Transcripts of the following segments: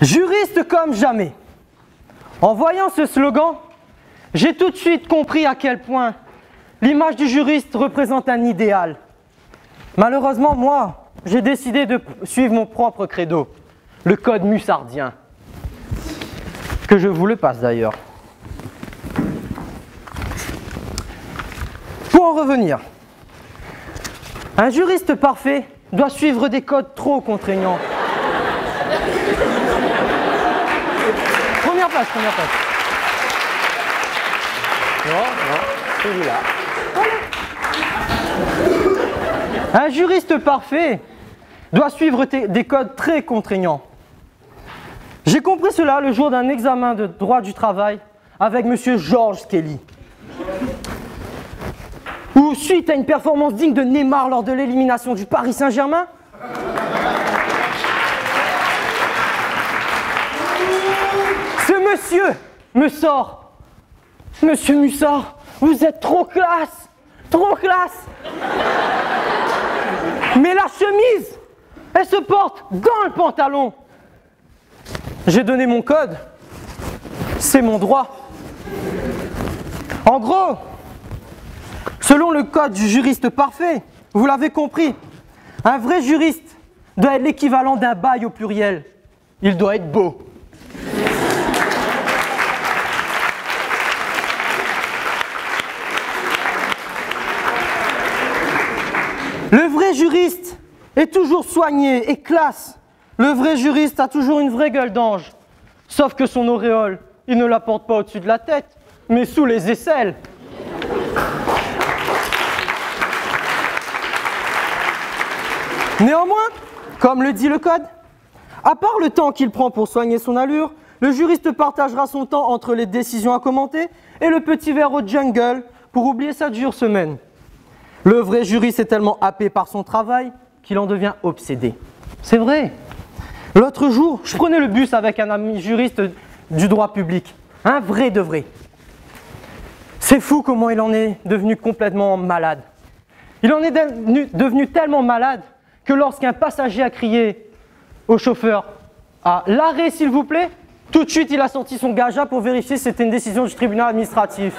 Juriste comme jamais. En voyant ce slogan, j'ai tout de suite compris à quel point l'image du juriste représente un idéal. Malheureusement, moi, j'ai décidé de suivre mon propre credo, le code musardien, que je vous le passe d'ailleurs. Pour en revenir, un juriste parfait doit suivre des codes trop contraignants. Première place. Non, celui-là. Un juriste parfait doit suivre des codes très contraignants. J'ai compris cela le jour d'un examen de droit du travail avec M. George Kelly. Ou suite à une performance digne de Neymar lors de l'élimination du Paris Saint-Germain, ce monsieur me sort. Monsieur Mussard, vous êtes trop classe. Trop classe. Mais la chemise, elle se porte dans le pantalon. J'ai donné mon code. C'est mon droit. En gros, selon le code du juriste parfait, vous l'avez compris, un vrai juriste doit être l'équivalent d'un bail au pluriel. Il doit être beau. Le vrai juriste est toujours soigné et classe. Le vrai juriste a toujours une vraie gueule d'ange. Sauf que son auréole, il ne la porte pas au-dessus de la tête, mais sous les aisselles. Néanmoins, comme le dit le code, à part le temps qu'il prend pour soigner son allure, le juriste partagera son temps entre les décisions à commenter et le petit verre au jungle pour oublier sa dure semaine. Le vrai juriste est tellement happé par son travail qu'il en devient obsédé. C'est vrai. L'autre jour, je prenais le bus avec un ami juriste du droit public. Un vrai de vrai. C'est fou comment il en est devenu complètement malade. Il en est devenu tellement malade que lorsqu'un passager a crié au chauffeur « à l'arrêt s'il vous plaît », tout de suite il a sorti son gaja pour vérifier si c'était une décision du tribunal administratif.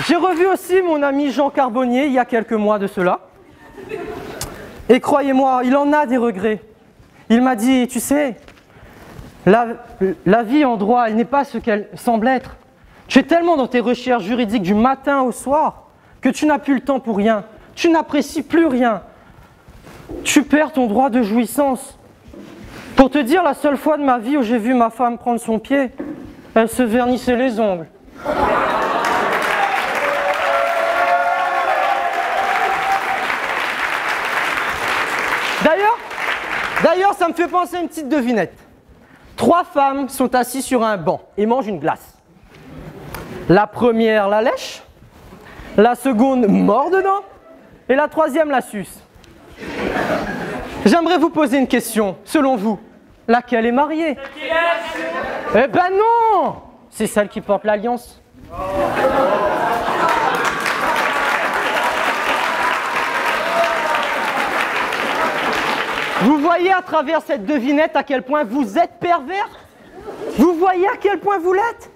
J'ai revu aussi mon ami Jean Carbonnier il y a quelques mois de cela. Et croyez-moi, il en a des regrets. Il m'a dit, tu sais, la vie en droit, elle n'est pas ce qu'elle semble être. Tu es tellement dans tes recherches juridiques du matin au soir que tu n'as plus le temps pour rien. Tu n'apprécies plus rien. Tu perds ton droit de jouissance. Pour te dire, la seule fois de ma vie où j'ai vu ma femme prendre son pied, elle se vernissait les ongles. D'ailleurs, ça me fait penser à une petite devinette. 3 femmes sont assises sur un banc et mangent une glace. La première la lèche, la seconde mord dedans et la troisième la suce. J'aimerais vous poser une question. Selon vous, laquelle est mariée? Eh ben non! C'est celle qui porte l'alliance. Vous voyez à travers cette devinette à quel point vous êtes pervers? Vous voyez à quel point vous l'êtes?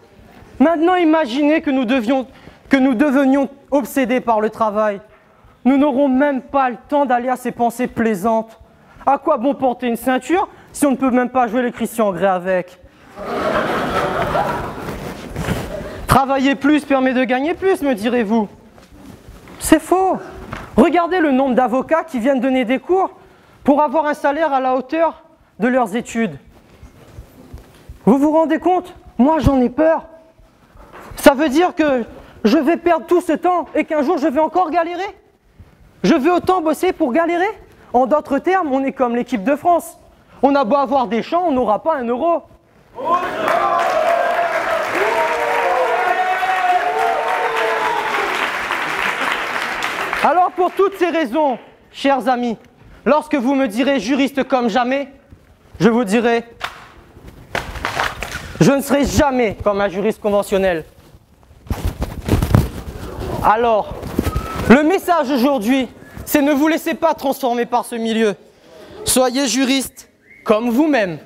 Maintenant, imaginez que nous devenions obsédés par le travail. Nous n'aurons même pas le temps d'aller à ces pensées plaisantes. À quoi bon porter une ceinture si on ne peut même pas jouer les Christian Grey avec? Travailler plus permet de gagner plus, me direz-vous. C'est faux. Regardez le nombre d'avocats qui viennent donner des cours pour avoir un salaire à la hauteur de leurs études. Vous vous rendez compte? Moi, j'en ai peur. Ça veut dire que je vais perdre tout ce temps et qu'un jour, je vais encore galérer. Je vais autant bosser pour galérer. En d'autres termes, on est comme l'équipe de France. On a beau avoir des champs, on n'aura pas 1 euro. Alors, pour toutes ces raisons, chers amis, lorsque vous me direz juriste comme jamais, je vous dirai je ne serai jamais comme un juriste conventionnel. Alors, le message aujourd'hui, c'est ne vous laissez pas transformer par ce milieu. Soyez juriste comme vous-même.